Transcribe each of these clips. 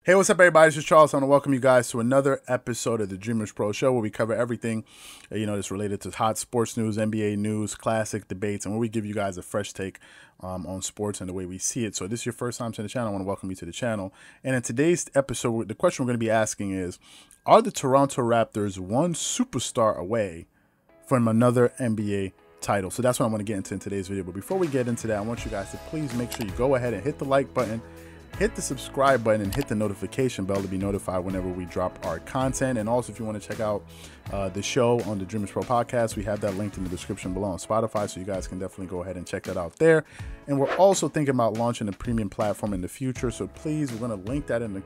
Hey, what's up, everybody? This is Charles. I want to welcome you guys to another episode of the Dreamerspro Show, where we cover everything, that's related to hot sports news, NBA news, classic debates, and where we give you guys a fresh take on sports and the way we see it. So if this is your first time to the channel, I want to welcome you to the channel. And in today's episode, the question we're going to be asking is, are the Toronto Raptors one superstar away from another NBA title? So that's what I want to get into in today's video. But before we get into that, I want you guys to please make sure you go ahead and hit the like button, hit the subscribe button, and hit the notification bell to be notified whenever we drop our content. And also, if you want to check out the show on the Dreamerspro Podcast, we have that linked in the description below on Spotify, so you guys can definitely go ahead and check that out there. And we're also thinking about launching a premium platform in the future, so please, we're going to link that in the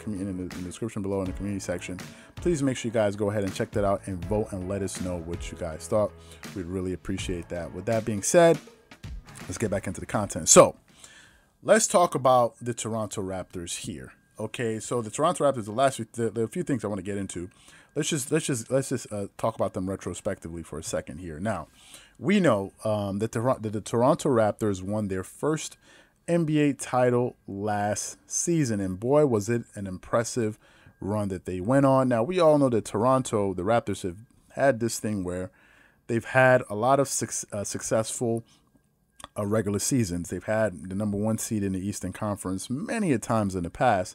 description below in the community section. Please make sure you guys go ahead and check that out and vote and let us know what you guys thought. We'd really appreciate that. With that being said, let's get back into the content. So let's talk about the Toronto Raptors here. Okay, so the Toronto Raptors, there are a few things I want to get into. Let's just talk about them retrospectively for a second here. Now, we know that the Toronto Raptors won their first NBA title last season, and boy, was it an impressive run that they went on. Now, we all know that the Raptors have had this thing where they've had a lot of successful regular seasons. They've had the #1 seed in the Eastern Conference many a times in the past.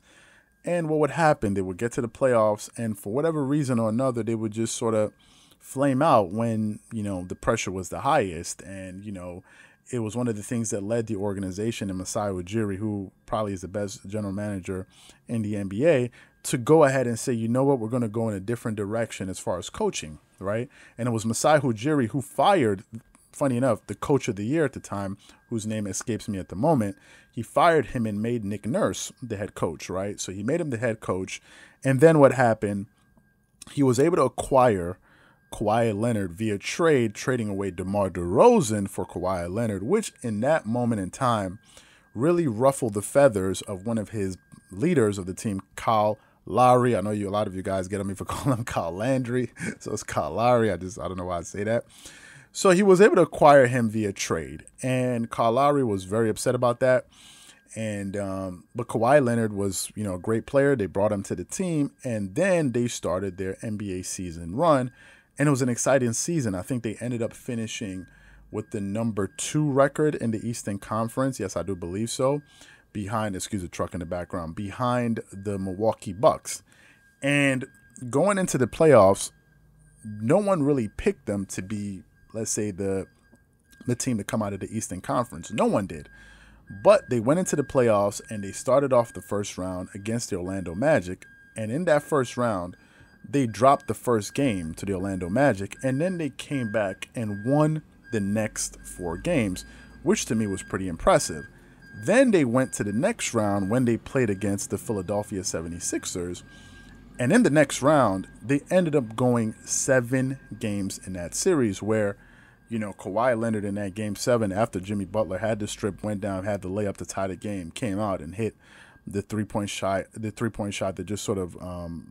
And what would happen, they would get to the playoffs, and for whatever reason or another, they would just sort of flame out when, the pressure was the highest. And, it was one of the things that led the organization and Masai Ujiri, who probably is the best general manager in the NBA, to go ahead and say, you know what, we're going to go in a different direction as far as coaching, right? And it was Masai Ujiri who fired, funny enough, the coach of the year at the time, whose name escapes me at the moment. He fired him and made Nick Nurse the head coach, right? So he made him the head coach. And then what happened, he was able to acquire Kawhi Leonard via trading away DeMar DeRozan for Kawhi Leonard, which in that moment in time really ruffled the feathers of one of his leaders of the team, Kyle Lowry. I know a lot of you guys get on me for calling him Kyle Landry. So it's Kyle Lowry. I don't know why I say that. So he was able to acquire him via trade, and Kyle Lowry was very upset about that. And but Kawhi Leonard was, a great player. They brought him to the team, and then they started their NBA season run, and it was an exciting season. I think they ended up finishing with the #2 record in the Eastern Conference. Yes, I do believe so. Behind, excuse the truck in the background, behind the Milwaukee Bucks. And going into the playoffs, no one really picked them to be, let's say, the team to come out of the Eastern Conference. No one did. But they went into the playoffs, and they started off the first round against the Orlando Magic. And in that first round, they dropped the first game to the Orlando Magic, and then they came back and won the next 4 games, which to me was pretty impressive. Then they went to the next round when they played against the Philadelphia 76ers. And in the next round, they ended up going 7 games in that series where, Kawhi Leonard in that game 7, after Jimmy Butler had the strip, went down, had the layup to tie the game, came out and hit the three-point shot that just sort of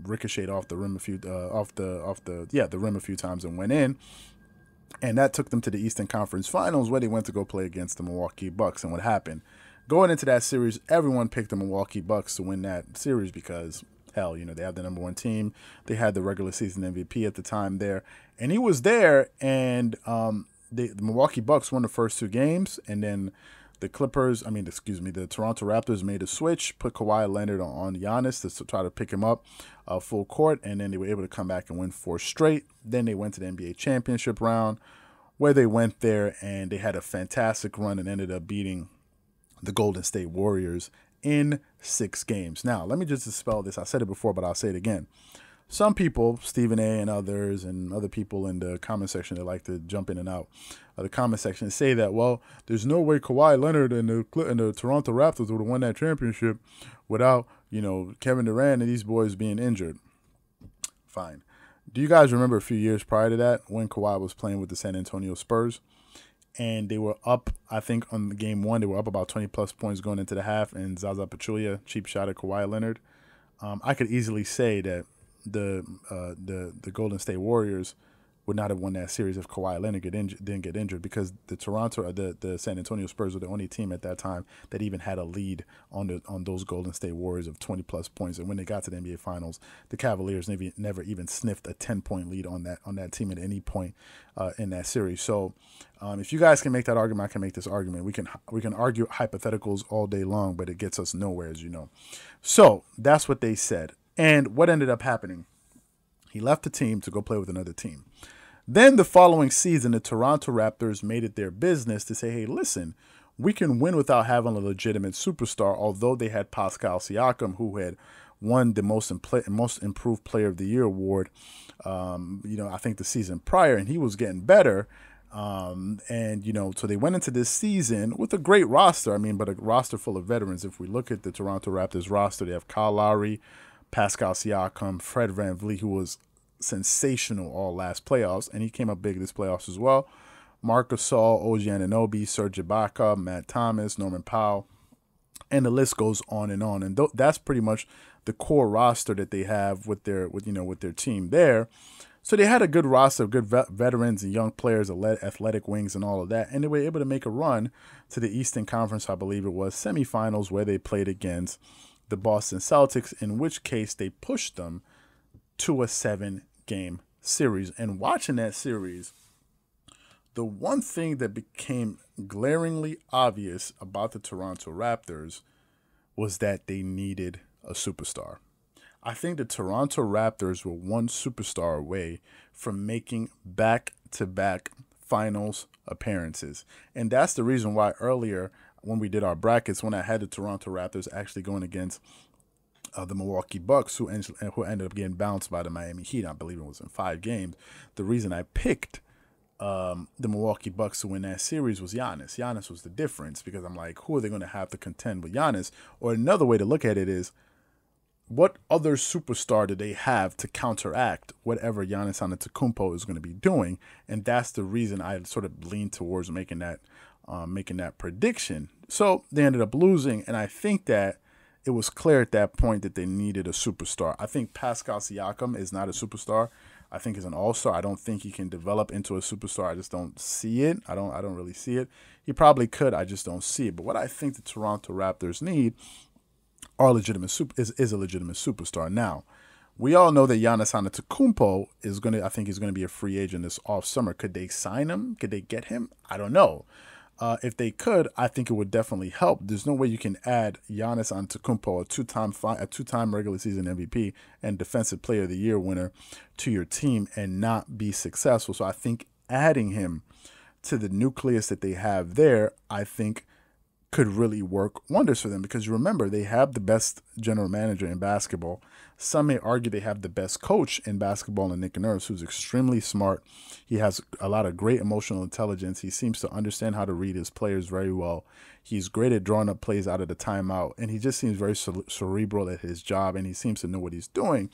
ricocheted off the rim the rim a few times and went in. And that took them to the Eastern Conference Finals, where they went to go play against the Milwaukee Bucks. And what happened? Going into that series, everyone picked the Milwaukee Bucks to win that series because, hell, they have the #1 team. They had the regular season MVP at the time there. And he was there, and the Milwaukee Bucks won the first 2 games. And then the Toronto Raptors made a switch, put Kawhi Leonard on Giannis to try to pick him up full court. And then they were able to come back and win 4 straight. Then they went to the NBA championship round, where they went there and they had a fantastic run and ended up beating the Golden State Warriors in 6 games. Now, let me just dispel this. I said it before, but I'll say it again. Some people, Stephen A. and others, and other people in the comment section that like to jump in and out of the comment section, say that, well, there's no way Kawhi Leonard and the Toronto Raptors would have won that championship without, Kevin Durant and these boys being injured. Fine. Do you guys remember a few years prior to that when Kawhi was playing with the San Antonio Spurs? And they were up, I think, on game 1, they were up about 20-plus points going into the half, and Zaza Pachulia cheap shot at Kawhi Leonard. I could easily say that the Golden State Warriors would not have won that series if Kawhi Leonard didn't get injured, because the San Antonio Spurs were the only team at that time that even had a lead on those Golden State Warriors of 20+ points. And when they got to the NBA Finals, the Cavaliers never even sniffed a 10-point lead on that team at any point in that series. So if you guys can make that argument, I can make this argument. We can argue hypotheticals all day long, but it gets us nowhere, as you know. So that's what they said. And what ended up happening? He left the team to go play with another team. Then the following season, the Toronto Raptors made it their business to say, hey, listen, we can win without having a legitimate superstar, although they had Pascal Siakam, who had won the most improved player of the year award, I think the season prior, and he was getting better. So they went into this season with a great roster. But a roster full of veterans. If we look at the Toronto Raptors roster, they have Kyle Lowry, Pascal Siakam, Fred VanVleet, who was sensational all last playoffs, and he came up big this playoffs as well. Marc Gasol, OG Anunoby, Serge Ibaka, Matt Thomas, Norman Powell, and the list goes on and on. And that's pretty much the core roster that they have with their team there. So they had a good roster of good veterans and young players, athletic wings, and all of that, and they were able to make a run to the Eastern Conference, I believe it was, semifinals, where they played against the Boston Celtics, in which case they pushed them to a 7-game series. And watching that series, the one thing that became glaringly obvious about the Toronto Raptors was that they needed a superstar. I think the Toronto Raptors were one superstar away from making back-to-back finals appearances. And that's the reason why earlier when we did our brackets, when I had the Toronto Raptors actually going against the Milwaukee Bucks, who ended up getting bounced by the Miami Heat, I believe it was in 5 games. The reason I picked the Milwaukee Bucks to win that series was Giannis. Giannis was the difference, because I'm like, who are they going to have to contend with Giannis? Or another way to look at it is, what other superstar do they have to counteract whatever Giannis Antetokounmpo is going to be doing? And that's the reason I sort of leaned towards making that prediction. So they ended up losing, and I think that it was clear at that point that they needed a superstar. I think Pascal Siakam is not a superstar. I think he's an all-star. I don't think he can develop into a superstar. I just don't see it. I don't really see it. He probably could. I just don't see it. But what I think the Toronto Raptors need are a legitimate superstar. Now, we all know that Giannis Antetokounmpo is going to, I think he's going to be a free agent this off summer. Could they sign him? Could they get him? I don't know. If they could, I think it would definitely help. There's no way you can add Giannis Antetokounmpo, a two-time regular season MVP and Defensive Player of the Year winner, to your team and not be successful. So I think adding him to the nucleus that they have there, I think could really work wonders for them, because you remember, they have the best general manager in basketball. Some may argue they have the best coach in basketball in Nick Nurse, who's extremely smart. He has a lot of great emotional intelligence. He seems to understand how to read his players very well. He's great at drawing up plays out of the timeout, and he just seems very cerebral at his job, and he seems to know what he's doing.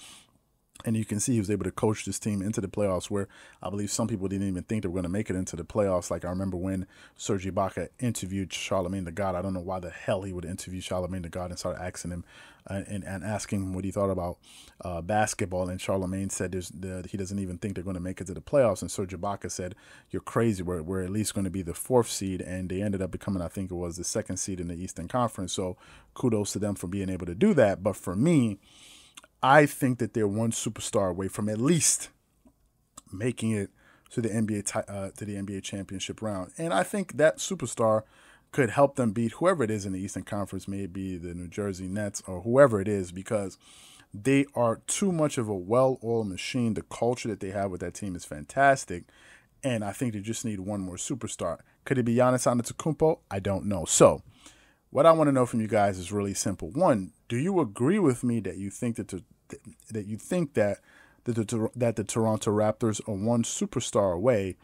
And you can see he was able to coach this team into the playoffs, where I believe some people didn't even think they were going to make it into the playoffs. Like, I remember when Serge Ibaka interviewed Charlamagne the God. I don't know why the hell he would interview Charlamagne the God and start asking him and asking him what he thought about basketball. And Charlamagne said he doesn't even think they're going to make it to the playoffs. And Serge Ibaka said, you're crazy. We're at least going to be the 4th seed. And they ended up becoming, I think it was the 2nd seed in the Eastern Conference. So kudos to them for being able to do that. But for me, I think that they're one superstar away from at least making it to the NBA championship round, and I think that superstar could help them beat whoever it is in the Eastern Conference, maybe the New Jersey Nets or whoever it is, because they are too much of a well-oiled machine. The culture that they have with that team is fantastic, and I think they just need one more superstar. Could it be Giannis Antetokounmpo? I don't know. So what I want to know from you guys is really simple. One, do you agree with me that you think that the Toronto Raptors are one superstar away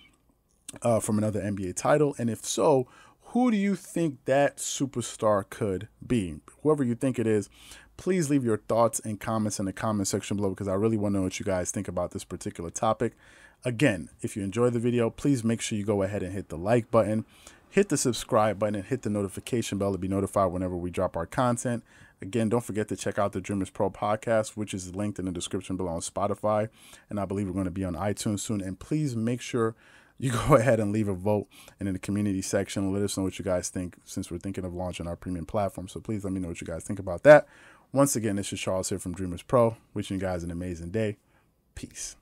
from another NBA title? And if so, who do you think that superstar could be? Whoever you think it is, please leave your thoughts and comments in the comment section below, because I really want to know what you guys think about this particular topic. Again, if you enjoyed the video, please make sure you go ahead and hit the like button, hit the subscribe button, and hit the notification bell to be notified whenever we drop our content. Again, don't forget to check out the Dreamerspro Podcast, which is linked in the description below on Spotify. And I believe we're going to be on iTunes soon. And please make sure you go ahead and leave a vote. And in the community section, let us know what you guys think, since we're thinking of launching our premium platform. So please let me know what you guys think about that. Once again, this is Charles here from Dreamerspro, wishing you guys an amazing day. Peace.